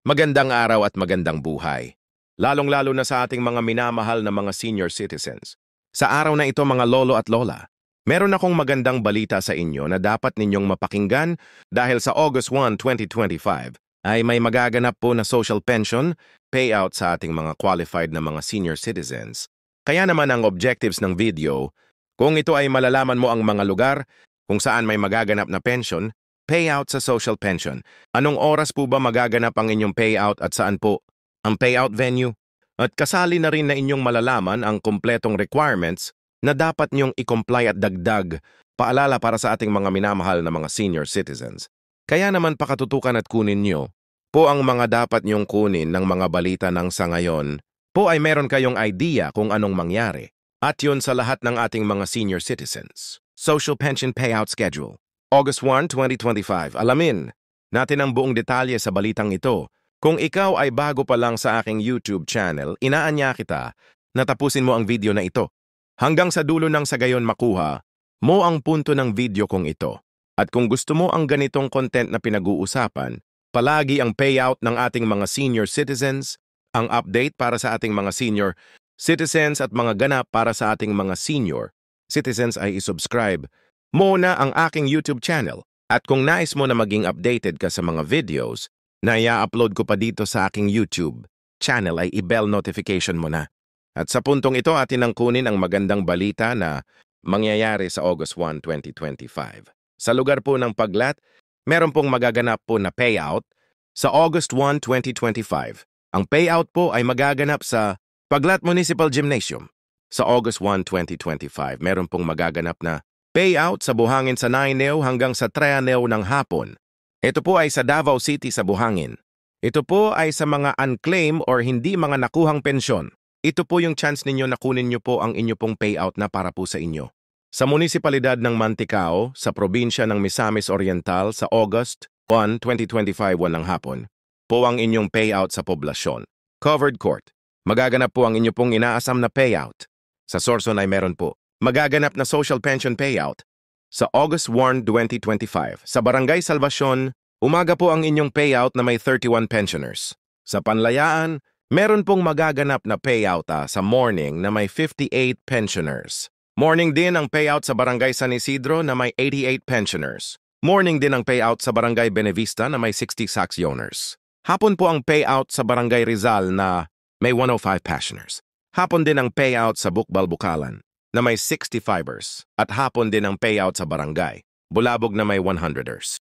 Magandang araw at magandang buhay. Lalong-lalo na sa ating mga minamahal na mga senior citizens. Sa araw na ito mga lolo at lola, meron akong magandang balita sa inyo na dapat ninyong mapakinggan dahil sa August 1, 2025 ay may magaganap po na social pension payout sa ating mga qualified na mga senior citizens. Kaya naman ang objectives ng video, kung ito ay malalaman mo ang mga lugar kung saan may magaganap na pension, payout sa social pension. Anong oras po ba magaganap ang inyong payout at saan po ang payout venue? At kasali na rin na inyong malalaman ang kumpletong requirements na dapat niyong i-comply at dagdag paalala para sa ating mga minamahal na mga senior citizens. Kaya naman pakatutukan at kunin niyo po ang mga dapat niyong kunin ng mga balita ng sa ngayon po ay meron kayong idea kung anong mangyari. At yun sa lahat ng ating mga senior citizens. Social Pension Payout Schedule. August 1, 2025. Alamin natin ang buong detalye sa balitang ito. Kung ikaw ay bago pa lang sa aking YouTube channel, inaanya kita na tapusin mo ang video na ito. Hanggang sa dulo ng sa gayon makuha mo ang punto ng video kong ito. At kung gusto mo ang ganitong content na pinag-uusapan, palagi ang payout ng ating mga senior citizens, ang update para sa ating mga senior citizens at mga ganap para sa ating mga senior citizens ay isubscribe mo na ang aking YouTube channel. At kung nais mo na maging updated ka sa mga videos na i-upload ko pa dito sa aking YouTube channel ay i-bell notification mo na. At sa puntong ito atin ang kunin ang magandang balita na mangyayari sa August 1, 2025. Sa lugar po ng Paglat, meron pong magaganap po na payout sa August 1, 2025. Ang payout po ay magaganap sa Paglat Municipal Gymnasium. Sa August 1, 2025, meron pong magaganap na payout sa Buhangin sa 9 hanggang sa 3 ng hapon. Ito po ay sa Davao City sa Buhangin. Ito po ay sa mga unclaimed or hindi mga nakuhang pensyon. Ito po yung chance ninyo na kunin nyo po ang inyo pong payout na para po sa inyo. Sa munisipalidad ng Mantikao, sa probinsya ng Misamis Oriental sa August 1, 2025 ng hapon, po ang inyong payout sa poblasyon. Covered court. Magaganap po ang inyo pong inaasam na payout. Sa Sorson ay meron po magaganap na social pension payout sa August 1, 2025. Sa Barangay Salvacion, umaga po ang inyong payout na may 31 pensioners. Sa Panlayaan, meron pong magaganap na payout sa morning na may 58 pensioners. Morning din ang payout sa Barangay San Isidro na may 88 pensioners. Morning din ang payout sa Barangay Benevista na may 60 saxioners. Hapon po ang payout sa Barangay Rizal na may 105 pensioners. Hapon din ang payout sa Bukbal Bukalan na may 60 fibers at hapon din ang payout sa Barangay Bulabog na may 100ers.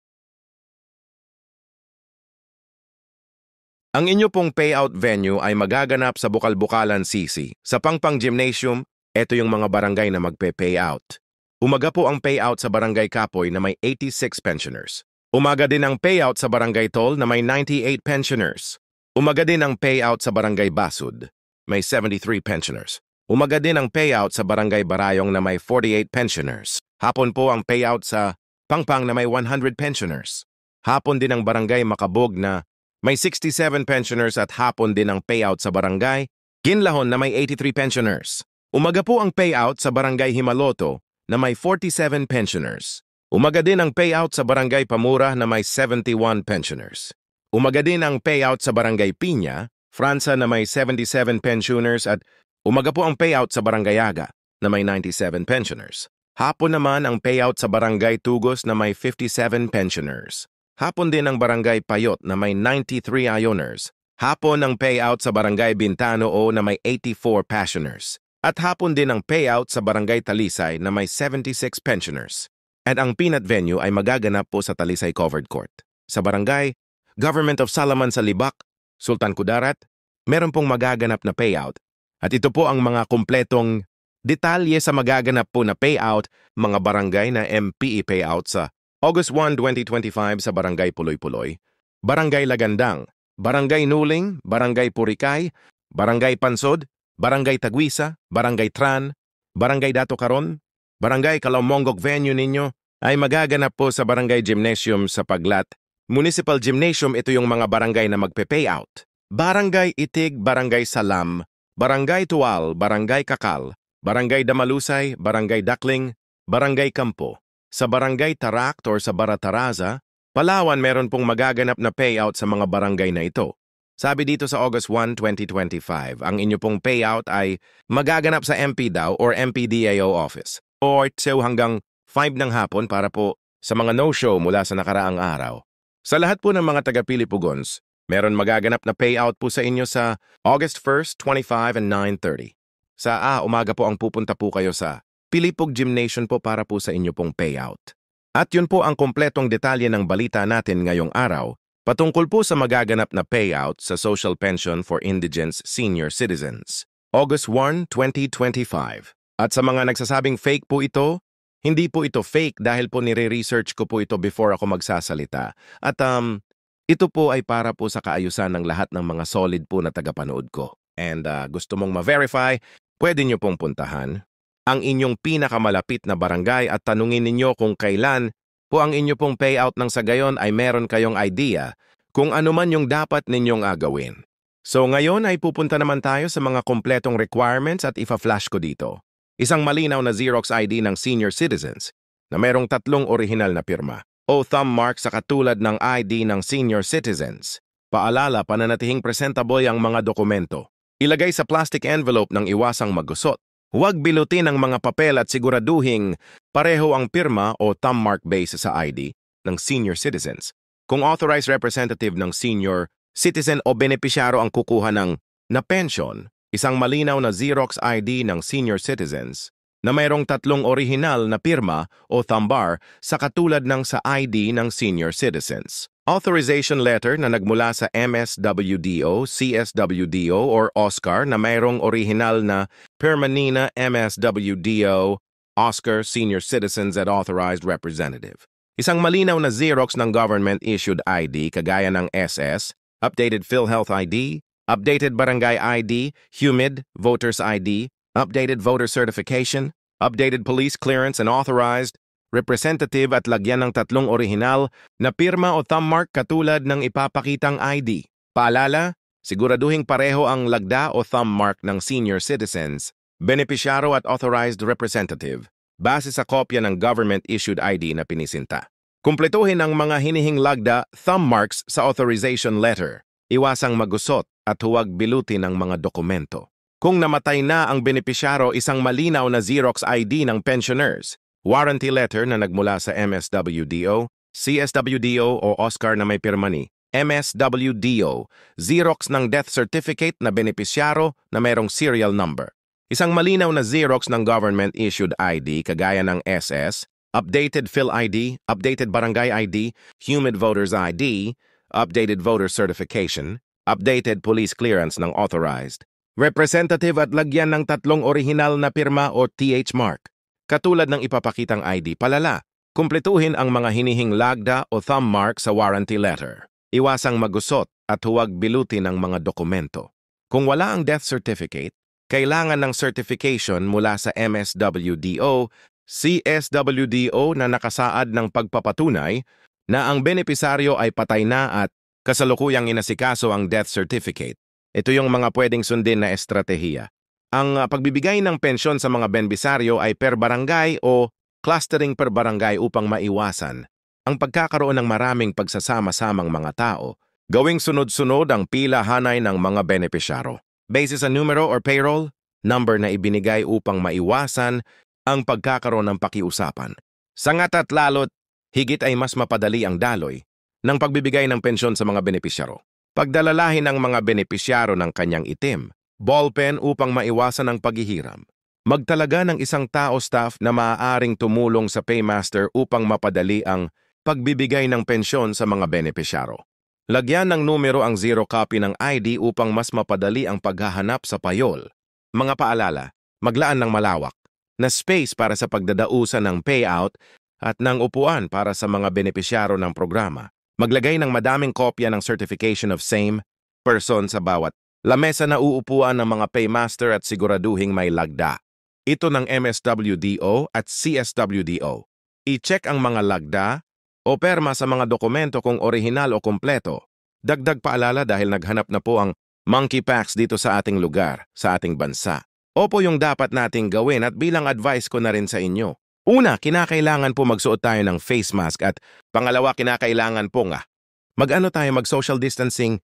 Ang inyo pong payout venue ay magaganap sa Bukal-Bukalan CC. Sa Pangpang Gymnasium, ito yung mga barangay na magpe-payout. Umaga po ang payout sa Barangay Kapoy na may 86 pensioners. Umaga din ang payout sa Barangay Tol na may 98 pensioners. Umaga din ang payout sa Barangay Basud, may 73 pensioners. Umaga din ang payout sa Barangay Barayong na may 48 pensioners. Hapon po ang payout sa Pangpang na may 100 pensioners. Hapon din ang Barangay Makabog na may 67 pensioners at hapon din ang payout sa Barangay Ginlahon na may 83 pensioners. Umaga po ang payout sa Barangay Himaloto na may 47 pensioners. Umaga din ang payout sa Barangay Pamura na may 71 pensioners. Umaga din ang payout sa Barangay Piña, Franza na may 77 pensioners at umaga po ang payout sa Barangay Aga na may 97 pensioners. Hapon naman ang payout sa Barangay Tugos na may 57 pensioners. Hapon din ang Barangay Payot na may 93 ayoners. Hapon ang payout sa Barangay Bintano O na may 84 pensioners. At hapon din ang payout sa Barangay Talisay na may 76 pensioners. At ang peanut venue ay magaganap po sa Talisay Covered Court. Sa Barangay Government of Salaman sa Libak, Sultan Kudarat, meron pong magaganap na payout. At ito po ang mga kumpletong detalye sa magaganap po na payout, mga barangay na MPE payout sa August 1, 2025 sa Barangay Puloy-Puloy, Barangay Lagandang, Barangay Nuling, Barangay Purikay, Barangay Pansod, Barangay Tagwisa, Barangay Tran, Barangay Dato Caron, Barangay Calaumongoc venue ninyo ay magaganap po sa Barangay Gymnasium sa Paglat. Municipal Gymnasium ito yung mga barangay na magpe-payout. Barangay Itig, Barangay Salam, Barangay Tual, Barangay Kakal, Barangay Damalusay, Barangay Dakling, Barangay Kampo. Sa Barangay Tarak or sa Barataraza, Palawan meron pong magaganap na payout sa mga barangay na ito. Sabi dito sa August 1, 2025, ang inyo pong payout ay magaganap sa MP daw or MPDAO office. O 2 hanggang 5 ng hapon para po sa mga no-show mula sa nakaraang araw. Sa lahat po ng mga taga-Pilipugons, meron magaganap na payout po sa inyo sa August 1st, 25 and 9:30. Sa umaga po ang pupunta po kayo sa Pilipug Gymnasium po para po sa inyo pong payout. At yun po ang kompletong detalye ng balita natin ngayong araw patungkol po sa magaganap na payout sa Social Pension for Indigent Senior Citizens. August 1, 2025. At sa mga nagsasabing fake po ito, hindi po ito fake dahil po nire-research ko po ito before ako magsasalita. At ito po ay para po sa kaayusan ng lahat ng mga solid po na tagapanood ko. And gusto mong ma-verify, pwede nyo pong puntahan ang inyong pinakamalapit na barangay at tanungin ninyo kung kailan po ang inyo pong payout nang sa gayon ay meron kayong idea kung ano man yung dapat ninyong agawin. So ngayon ay pupunta naman tayo sa mga kompletong requirements at ifa-flash ko dito. Isang malinaw na Xerox ID ng senior citizens na merong 3 orihinal na pirma o thumb mark sa katulad ng ID ng senior citizens. Paalala, pananatihing presentable ang mga dokumento. Ilagay sa plastic envelope ng iwasang magusot. Huwag bilutin ang mga papel at siguraduhing pareho ang pirma o thumb mark base sa ID ng senior citizens. Kung authorized representative ng senior citizen o benepisyaro ang kukuha ng na pension, isang malinaw na Xerox ID ng senior citizens na mayroong 3 orihinal na pirma o thumb bar sa katulad ng sa ID ng senior citizens. Authorization letter na nagmula sa MSWDO, CSWDO or OSCAR na mayroong orihinal na Permanina MSWDO, OSCAR Senior Citizens at Authorized Representative. Isang malinaw na Xerox ng government-issued ID kagaya ng SS, updated PhilHealth ID, updated Barangay ID, HUMID, Voters ID, updated voter certification, updated police clearance and authorized representative at lagyan ng 3 orihinal na pirma o thumb mark katulad ng ipapakitang ID. Paalala, siguraduhing pareho ang lagda o thumb mark ng senior citizens, benepisyaro at authorized representative base sa kopya ng government-issued ID na pinisinta. Kumpletuhin ang mga hinihing lagda thumb marks sa authorization letter. Iwasang magusot at huwag bilutin ang mga dokumento. Kung namatay na ang benepisyaro, isang malinaw na Xerox ID ng pensioners, warranty letter na nagmula sa MSWDO, CSWDO o OSCAR na may pirma ni MSWDO, Xerox ng death certificate na benepisyaro na mayroong serial number. Isang malinaw na Xerox ng government-issued ID kagaya ng SS, updated PhilID, updated Barangay ID, HUMID Voters ID, updated voter certification, updated police clearance ng authorized representative at lagyan ng 3 orihinal na pirma o TH mark. Katulad ng ipapakitang ID, palala, kumpletuhin ang mga hinihing lagda o thumb mark sa warranty letter. Iwasang magusot at huwag bilutin ang mga dokumento. Kung wala ang death certificate, kailangan ng certification mula sa MSWDO, CSWDO na nakasaad ng pagpapatunay na ang benepisaryo ay patay na at kasalukuyang inasikaso ang death certificate. Ito yung mga pwedeng sundin na estratehiya. Ang pagbibigay ng pensyon sa mga benepisaryo ay per barangay o clustering per barangay upang maiwasan ang pagkakaroon ng maraming pagsasama-samang mga tao. Gawing sunod-sunod ang pila hanay ng mga benepisyaro. Base sa numero or payroll, number na ibinigay upang maiwasan ang pagkakaroon ng pakiusapan. Sangat at lalot, higit ay mas mapadali ang daloy ng pagbibigay ng pensyon sa mga benepisyaro. Pagdalalahin ng mga benepisyaro ng kanyang itim, ballpen upang maiwasan ang paghihiram. Magtalaga ng isang tao-staff na maaaring tumulong sa paymaster upang mapadali ang pagbibigay ng pensyon sa mga benepisyaro. Lagyan ng numero ang zero copy ng ID upang mas mapadali ang paghahanap sa payol. Mga paalala, maglaan ng malawak na space para sa pagdadausan ng payout at ng upuan para sa mga benepisyaro ng programa. Maglagay ng madaming kopya ng certification of same person sa bawat lamesa na uupuan ng mga paymaster at siguraduhing may lagda. Ito ng MSWDO at CSWDO. I-check ang mga lagda o perma sa mga dokumento kung orihinal o kompleto. Dagdag paalala dahil naghanap na po ang monkeypox dito sa ating lugar, sa ating bansa. Opo yung dapat nating gawin at bilang advice ko na rin sa inyo. Una, kinakailangan po magsuot tayo ng face mask at pangalawa, kinakailangan po mag-social distancing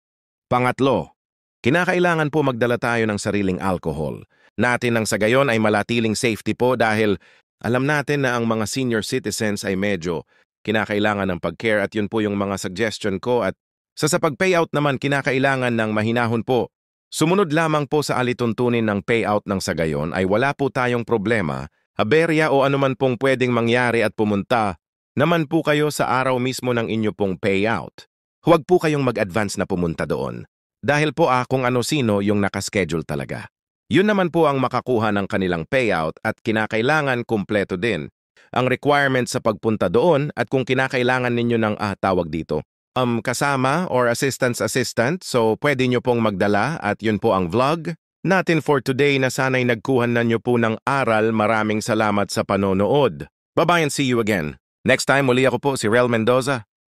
Pangatlo, kinakailangan po magdala tayo ng sariling alcohol. Natin nang sa gayon ay malatiling safety po dahil alam natin na ang mga senior citizens ay medyo kinakailangan ng pag-care at yun po yung mga suggestion ko at sa pag-payout naman kinakailangan ng mahinahon po. Sumunod lamang po sa alituntunin ng payout ng sa gayon ay wala po tayong problema, haberya o anuman pong pwedeng mangyari at pumunta naman po kayo sa araw mismo ng inyo pong payout. Huwag po kayong mag-advance na pumunta doon. Dahil po kung ano-sino yung nakaschedule talaga. Yun naman po ang makakuha ng kanilang payout at kinakailangan kumpleto din ang requirement sa pagpunta doon at kung kinakailangan ninyo ng tawag dito, kasama or assistant, so pwede nyo pong magdala at yun po ang vlog natin for today na sana'y nagkuhan na nyo po ng aral. Maraming salamat sa panonood. Bye-bye and see you again. Next time muli ako po si Rel Mendoza.